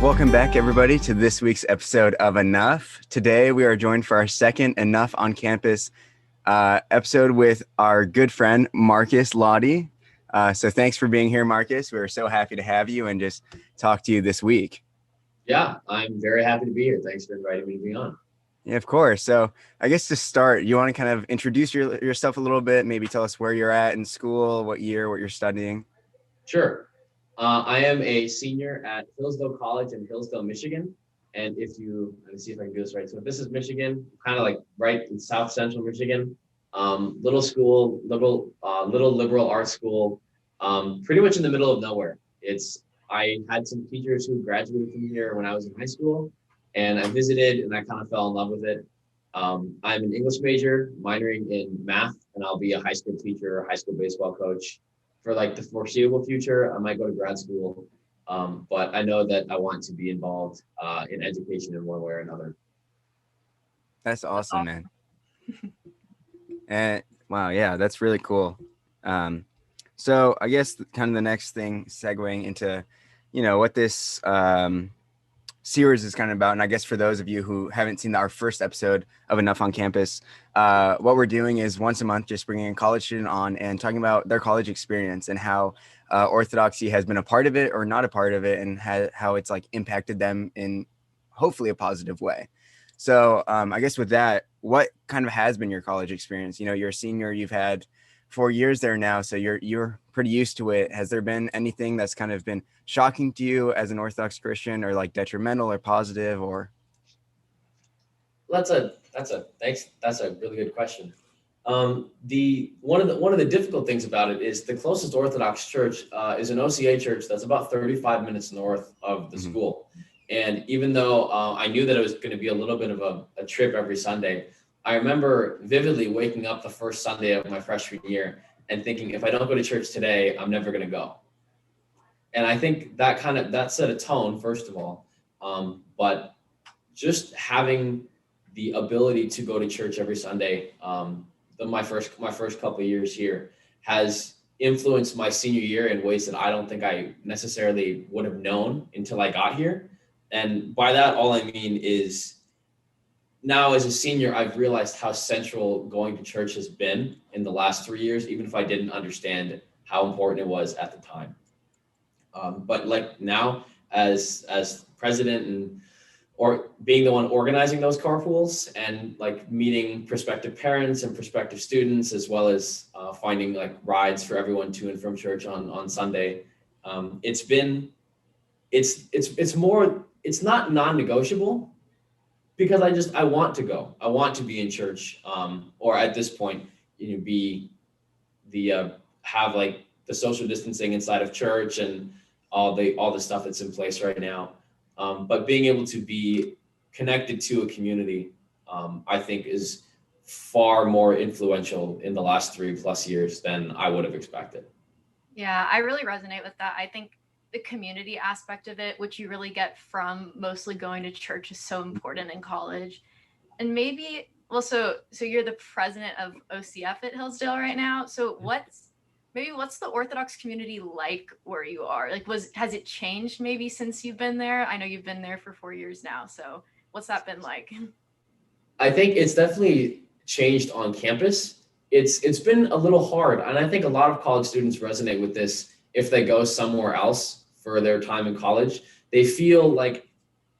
Welcome back, everybody, to this week's episode of Enough. Today, we are joined for our second Enough on Campus episode with our good friend, Marcus Lotti. So thanks for being here, Marcus. We're so happy to have you and just talk to you this week. Yeah, I'm very happy to be here. Thanks for inviting me to be on. Yeah, of course. So I guess to start, you want to kind of introduce yourself a little bit, maybe tell us where you're at in school, what year, what you're studying. Sure. I am a senior at Hillsdale College in Hillsdale, Michigan. And let me see if I can do this right. So this is Michigan, kind of like right in South Central Michigan. Little school, little liberal arts school, pretty much in the middle of nowhere. I had some teachers who graduated from here when I was in high school, and I visited and I kind of fell in love with it. I'm an English major, minoring in math, and I'll be a high school teacher, a high school baseball coach for like the foreseeable future. I might go to grad school, but I know that I want to be involved in education in one way or another. That's awesome, man. And wow, yeah, that's really cool. So I guess kind of the next thing, segueing into, what this series is kind of about. And I guess for those of you who haven't seen our first episode of Enough on Campus, what we're doing is once a month, just bringing a college student on and talking about their college experience and how Orthodoxy has been a part of it or not a part of it, and how it's like impacted them in hopefully a positive way. So I guess with that, what kind of has been your college experience? You're a senior, you've had 4 years there now, so you're pretty used to it. Has there been anything that's kind of been shocking to you as an Orthodox Christian, or like detrimental or positive? Or That's a really good question. The one of the difficult things about it is the closest Orthodox church is an OCA church that's about 35 minutes north of the school. And even though I knew that it was going to be a little bit of a trip every Sunday, I remember vividly waking up the first Sunday of my freshman year and thinking, if I don't go to church today, I'm never going to go. And I think that set a tone, first of all. But just having the ability to go to church every Sunday, my first couple of years here, has influenced my senior year in ways that I don't think I necessarily would have known until I got here. And by that, all I mean is now as a senior, I've realized how central going to church has been in the last 3 years, even if I didn't understand how important it was at the time. But like now, as president or being the one organizing those carpools and like meeting prospective parents and prospective students, as well as finding like rides for everyone to and from church on Sunday, it's not non-negotiable, because I want to go. I want to be in church, or at this point, be have like the social distancing inside of church and all the stuff that's in place right now. But being able to be connected to a community, I think is far more influential in the last 3+ years than I would have expected. Yeah, I really resonate with that. I think the community aspect of it, which you really get from mostly going to church, is so important in college. And maybe, well, so you're the president of OCF at Hillsdale right now. So what's the Orthodox community like where you are? Like, has it changed maybe since you've been there? I know you've been there for 4 years now. So what's that been like? I think it's definitely changed on campus. It's been a little hard, and I think a lot of college students resonate with this. If they go somewhere else for their time in college, they feel like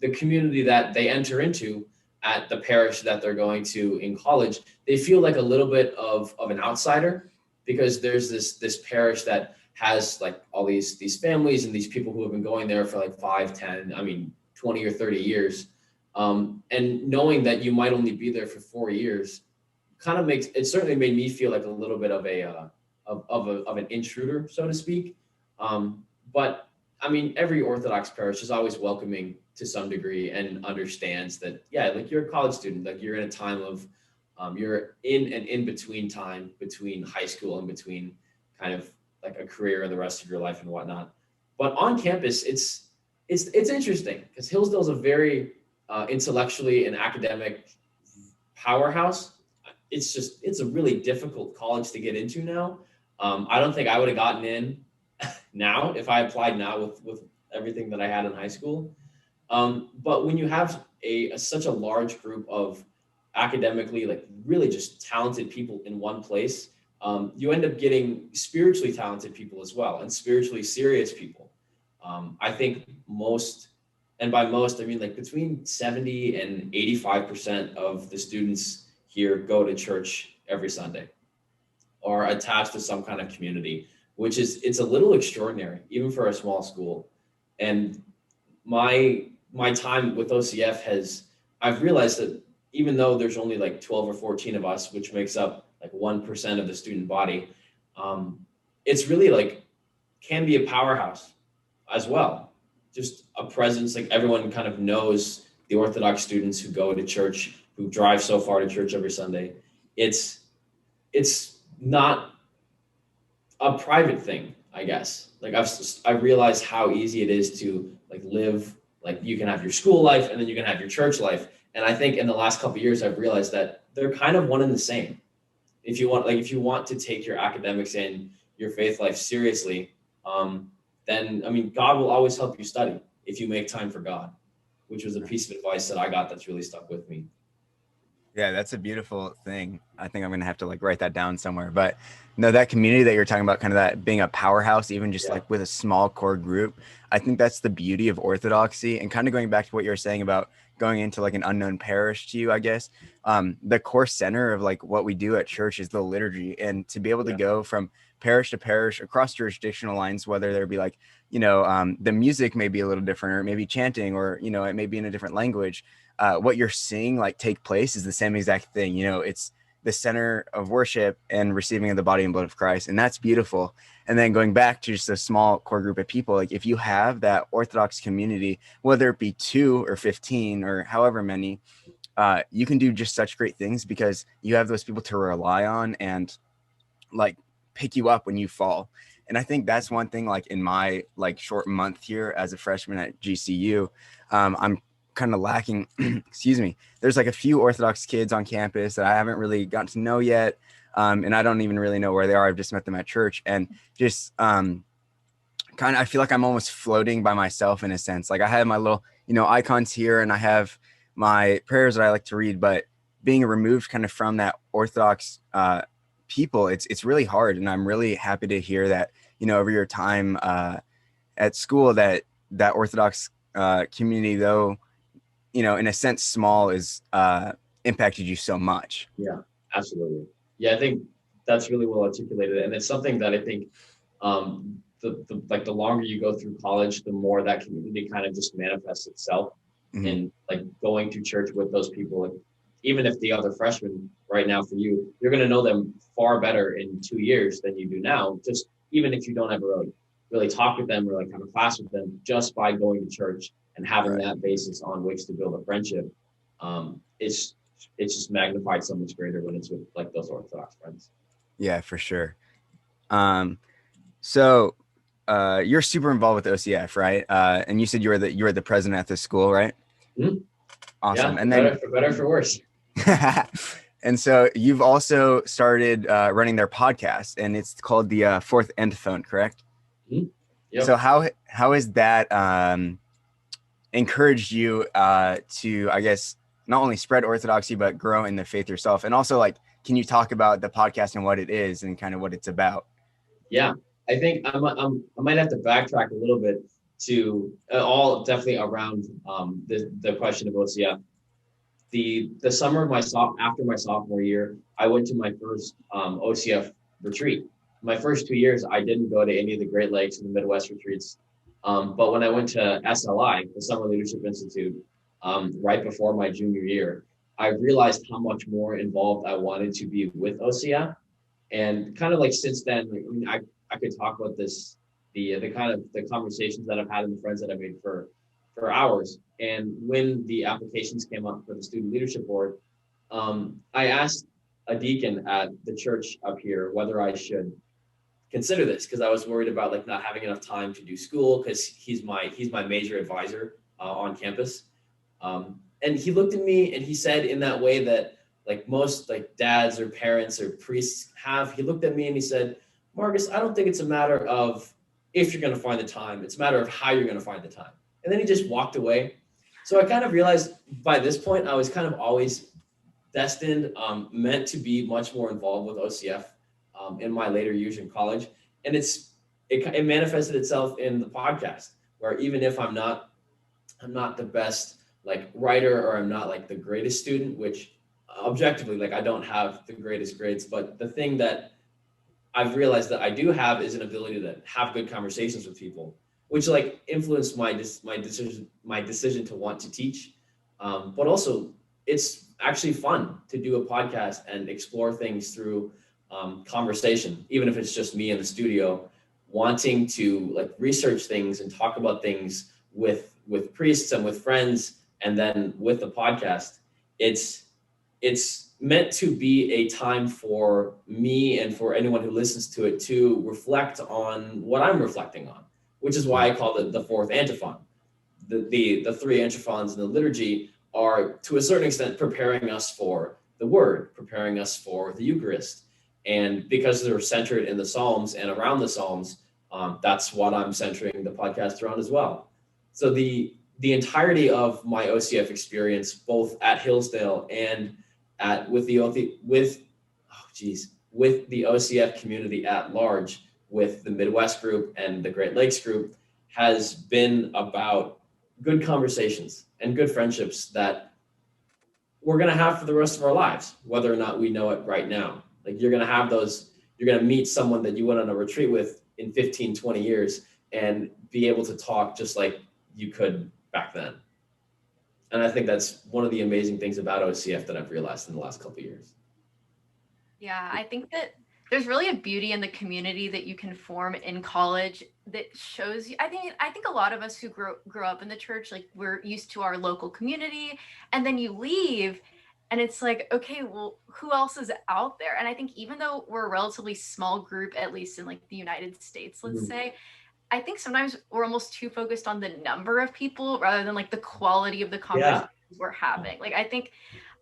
the community that they enter into at the parish that they're going to in college, they feel like a little bit of an outsider, because there's this parish that has like all these families and these people who have been going there for like 5, 10, 20 or 30 years. And knowing that you might only be there for 4 years certainly made me feel like a little bit of an intruder, so to speak. But every Orthodox parish is always welcoming to some degree and understands that, yeah, like you're a college student, like you're in a time of, you're in an in-between time between high school and between kind of like a career and the rest of your life and whatnot. But on campus, it's interesting because Hillsdale is a very intellectually and academic powerhouse. It's a really difficult college to get into now. I don't think I would have gotten in now if I applied now with everything that I had in high school. But when you have such a large group of academically, like really just talented people in one place, you end up getting spiritually talented people as well, and spiritually serious people. I think most, and by most, I mean like between 70 and 85% of the students here go to church every Sunday, or attached to some kind of community, which is, it's a little extraordinary, even for a small school. And my time with OCF has, I've realized that even though there's only like 12 or 14 of us, which makes up like 1% of the student body, it's really like, can be a powerhouse as well. Just a presence, like everyone kind of knows the Orthodox students who go to church, who drive so far to church every Sunday. It's not a private thing, I guess. Like I realized how easy it is to like live, like you can have your school life and then you can have your church life. And I think in the last couple of years, I've realized that they're kind of one and the same. If you want to take your academics and your faith life seriously, then I mean, God will always help you study if you make time for God, which was a piece of advice that I got that's really stuck with me. Yeah, that's a beautiful thing. I think I'm gonna have to like write that down somewhere. But no, that community that you're talking about, kind of that being a powerhouse, even just like with a small core group, I think that's the beauty of Orthodoxy. And kind of going back to what you were saying about going into like an unknown parish to you, I guess. The core center of like what we do at church is the liturgy. And to be able to go from parish to parish across jurisdictional lines, whether there be like, the music may be a little different, or maybe chanting, or, it may be in a different language. What you're seeing like take place is the same exact thing. It's the center of worship and receiving of the body and blood of Christ. And that's beautiful. And then going back to just a small core group of people, like if you have that Orthodox community, whether it be 2 or 15 or however many, you can do just such great things because you have those people to rely on and like pick you up when you fall. And I think that's one thing, like in my like short month here as a freshman at GCU, I'm kind of lacking. Excuse me. There's like a few Orthodox kids on campus that I haven't really gotten to know yet. And I don't even really know where they are. I've just met them at church, and just kind of, I feel like I'm almost floating by myself in a sense. Like I have my little, icons here, and I have my prayers that I like to read, but being removed kind of from that Orthodox people, it's really hard. And I'm really happy to hear that, over your time at school, that Orthodox community, though, in a sense, small, is impacted you so much. Yeah, absolutely. Yeah, I think that's really well articulated. And it's something that I think the longer you go through college, the more that community kind of just manifests itself. Mhm. And like going to church with those people, like, even if the other freshmen right now for you, you're going to know them far better in 2 years than you do now. Just even if you don't ever really talk with them or like have a class with them, just by going to church and having that basis on which to build a friendship, it's just magnified so much greater when it's with like those Orthodox friends. Yeah, for sure. So you're super involved with OCF, right? And you said you were the president at this school, right? Mm-hmm. Awesome. Yeah, And then for better for worse. and so you've also started running their podcast, and it's called the Fourth Endophone, correct? Mm-hmm. Yep. So how has that encouraged you to, I guess, not only spread Orthodoxy but grow in the faith yourself? And also, like, can you talk about the podcast and what it is and kind of what it's about? Yeah, I think I might have to backtrack a little bit to all definitely around the question of OCF. The summer of after my sophomore year, I went to my first OCF retreat. My first 2 years, I didn't go to any of the Great Lakes and the Midwest retreats. But when I went to SLI, the Summer Leadership Institute, right before my junior year, I realized how much more involved I wanted to be with OCF. And kind of like since then, like, I mean, I could talk about this, the kind of the conversations that I've had and the friends that I made for hours. And when the applications came up for the student leadership board, I asked a deacon at the church up here whether I should consider this, because I was worried about like not having enough time to do school, because he's my major advisor on campus. And he looked at me and he said, in that way that like most like dads or parents or priests have, he looked at me and he said, Marcus, I don't think it's a matter of if you're going to find the time. It's a matter of how you're going to find the time. And then he just walked away. So I kind of realized by this point, I was kind of always destined, meant to be much more involved with OCF in my later years in college. And it manifested itself in the podcast, where even if I'm not the best like writer, or I'm not like the greatest student, which objectively, like I don't have the greatest grades, but the thing that I've realized that I do have is an ability to have good conversations with people, which like influenced my decision to want to teach. But also, it's actually fun to do a podcast and explore things through conversation, even if it's just me in the studio, wanting to like research things and talk about things with priests and with friends, and then with the podcast. It's meant to be a time for me and for anyone who listens to it to reflect on what I'm reflecting on, which is why I call it the fourth antiphon. The three antiphons in the liturgy are to a certain extent preparing us for the word, preparing us for the Eucharist. And because they're centered in the Psalms and around the Psalms, that's what I'm centering the podcast around as well. So the entirety of my OCF experience, both at Hillsdale and with the OCF community at large, with the Midwest group and the Great Lakes group, has been about good conversations and good friendships that we're going to have for the rest of our lives, whether or not we know it right now. Like you're going to have those, you're going to meet someone that you went on a retreat with in 15, 20 years and be able to talk just like you could back then. And I think that's one of the amazing things about OCF that I've realized in the last couple of years. Yeah, I think that there's really a beauty in the community that you can form in college that shows you. I think a lot of us who grew up in the church, like we're used to our local community, and then you leave and it's like, okay, well, who else is out there? And I think even though we're a relatively small group, at least in like the United States, let's say, I think sometimes we're almost too focused on the number of people rather than like the quality of the conversations we're having. Like I think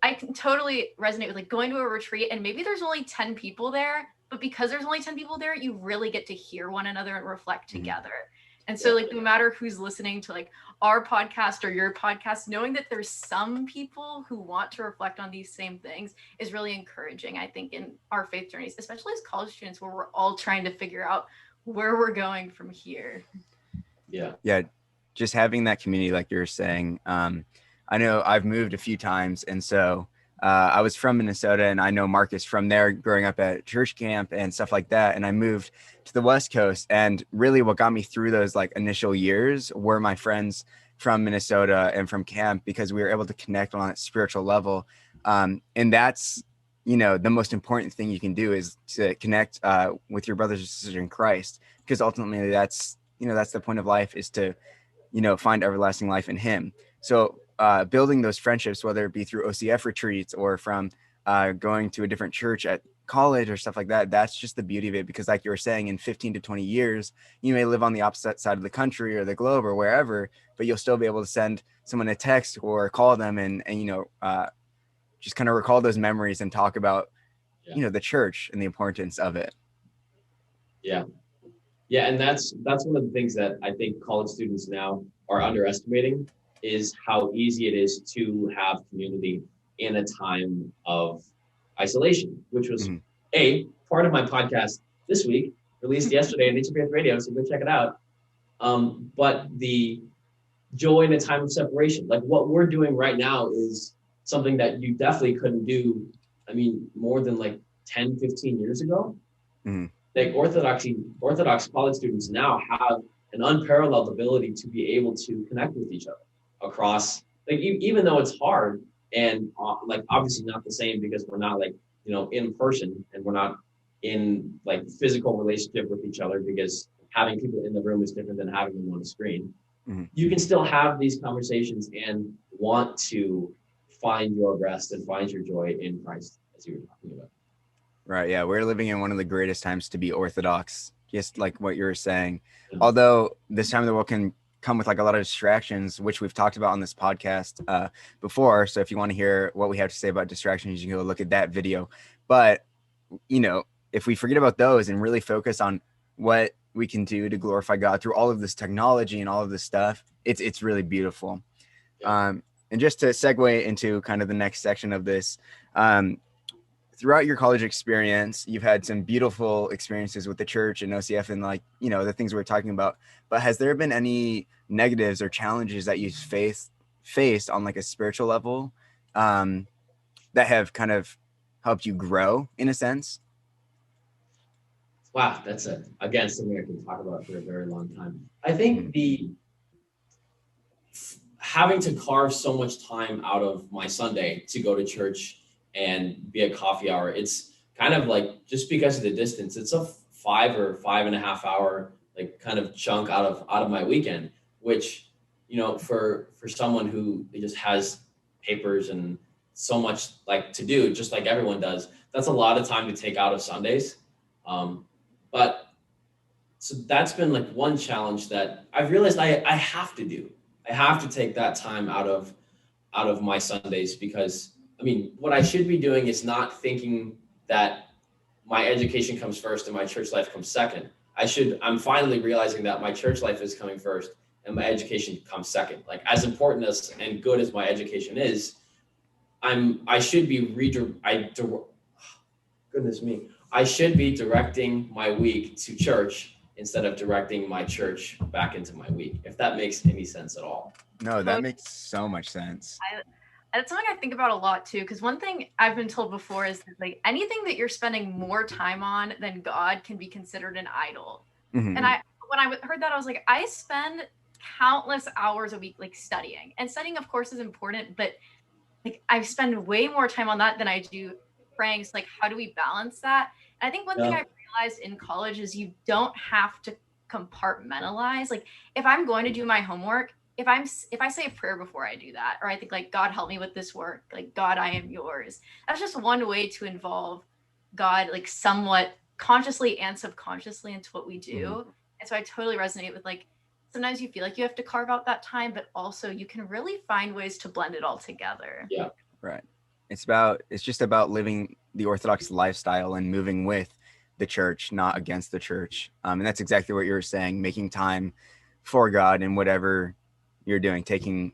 I can totally resonate with like going to a retreat and maybe there's only 10 people there, but because there's only 10 people there, you really get to hear one another and reflect together. And so like no matter who's listening to like our podcast or your podcast, knowing that there's some people who want to reflect on these same things is really encouraging, I think, in our faith journeys, especially as college students where we're all trying to figure out where we're going from here. Yeah. Just having that community, like you were saying. I know I've moved a few times, and so I was from Minnesota, and I know Marcus from there growing up at church camp and stuff like that. And I moved to the West Coast, and really what got me through those like initial years were my friends from Minnesota and from camp, because we were able to connect on a spiritual level. And that's, the most important thing you can do is to connect with your brothers and sisters in Christ, because ultimately that's the point of life, is to, find everlasting life in him. So building those friendships, whether it be through OCF retreats or from going to a different church at college or stuff like that, that's just the beauty of it. Because like you were saying, in 15 to 20 years, you may live on the opposite side of the country or the globe or wherever, but you'll still be able to send someone a text or call them and just kind of recall those memories and talk about, the church and the importance of it. Yeah. And that's one of the things that I think college students now are underestimating, is how easy it is to have community in a time of isolation, which was a part of my podcast this week, released yesterday on HPF Radio, so go check it out. But the joy in a time of separation, like what we're doing right now, is something that you definitely couldn't do, more than like 10, 15 years ago. Like Orthodox college students now have an unparalleled ability to be able to connect with each other across, like, even though it's hard and like obviously not the same, because we're not like, in person, and we're not in like physical relationship with each other, because having people in the room is different than having them on a screen. You can still have these conversations and want to find your rest and find your joy in Christ, as you were talking about. Right. Yeah. We're living in one of the greatest times to be Orthodox, just like what you were saying. Although this time of the world can come with like a lot of distractions, which we've talked about on this podcast before. So if you want to hear what we have to say about distractions, you can go look at that video. But, if we forget about those and really focus on what we can do to glorify God through all of this technology and all of this stuff, it's really beautiful. And just to segue into kind of the next section of this, throughout your college experience, you've had some beautiful experiences with the church and OCF and like, you know, the things we're talking about. But has there been any negatives or challenges that you've faced on like a spiritual level that have kind of helped you grow in a sense? Wow, that's again something I can talk about for a very long time. I think the having to carve so much time out of my Sunday to go to church and be a coffee hour, it's kind of like, just because of the distance, it's a 5 or 5.5 hour like kind of chunk out of my weekend, which, you know, for someone who just has papers and so much like to do, just like everyone does, that's a lot of time to take out of Sundays. But so that's been like one challenge that I've realized I have to do. I have to take that time out of my Sundays, because I mean, what I should be doing is not thinking that my education comes first and my church life comes second. I'm finally realizing that my church life is coming first and my education comes second. Like, as important as and good as my education is, I should be goodness me. I should be directing my week to church instead of directing my church back into my week, if that makes any sense at all. No, that makes so much sense. That's something I think about a lot too, because one thing I've been told before is that, like, anything that you're spending more time on than God can be considered an idol. And when I heard that, I was like, I spend countless hours a week like studying, and studying of course is important, but like I spend way more time on that than I do praying. So like, how do we balance that? And I think one thing I realized in college is you don't have to compartmentalize. Like, if I'm going to do my homework, if I say a prayer before I do that, or I think like, God, help me with this work, like, God, I am yours. That's just one way to involve God, like, somewhat consciously and subconsciously into what we do. And so I totally resonate with, like, sometimes you feel like you have to carve out that time, but also you can really find ways to blend it all together. Yeah. Right. It's just about living the Orthodox lifestyle and moving with the church, not against the church. And that's exactly what you were saying, making time for God and whatever you're doing, taking,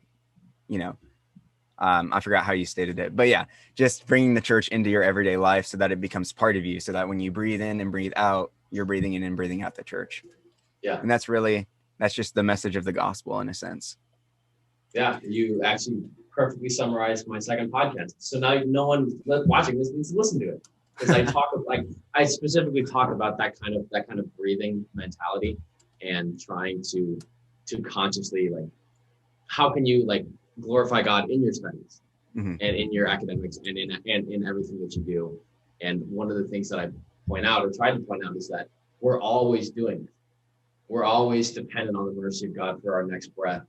you know, I forgot how you stated it, but yeah, just bringing the church into your everyday life so that it becomes part of you, so that when you breathe in and breathe out, you're breathing in and breathing out the church. Yeah. And that's just the message of the gospel in a sense. Yeah, you actually perfectly summarized my second podcast. So now no one watching this needs to listen to it, because I specifically talk about that kind of breathing mentality, and trying to consciously, like, how can you like glorify God in your studies and in your academics and in everything that you do. And one of the things that I point out, or try to point out, is that we're always doing it. We're always dependent on the mercy of God for our next breath.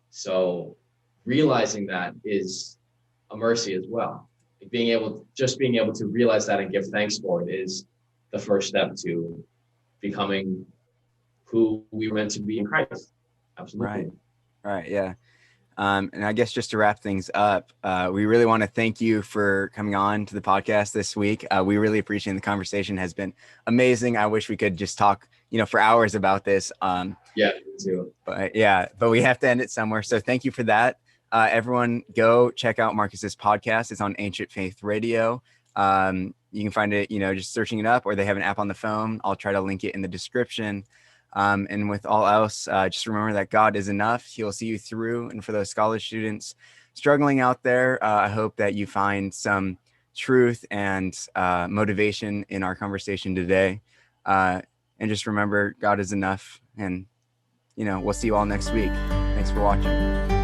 So realizing that is a mercy as well. Being able to realize that and give thanks for it is the first step to becoming who we were meant to be in Christ. Absolutely. Right. Yeah. And I guess just to wrap things up, we really want to thank you for coming on to the podcast this week. We really appreciate the conversation. Has been amazing. I wish we could just talk, for hours about this. Yeah, me too. But we have to end it somewhere. So thank you for that. Everyone go check out Marcus's podcast. It's on Ancient Faith Radio. You can find it, just searching it up, or they have an app on the phone. I'll try to link it in the description. And with all else, just remember that God is enough. He will see you through. And for those college students struggling out there, I hope that you find some truth and motivation in our conversation today. And just remember, God is enough. And, we'll see you all next week. Thanks for watching.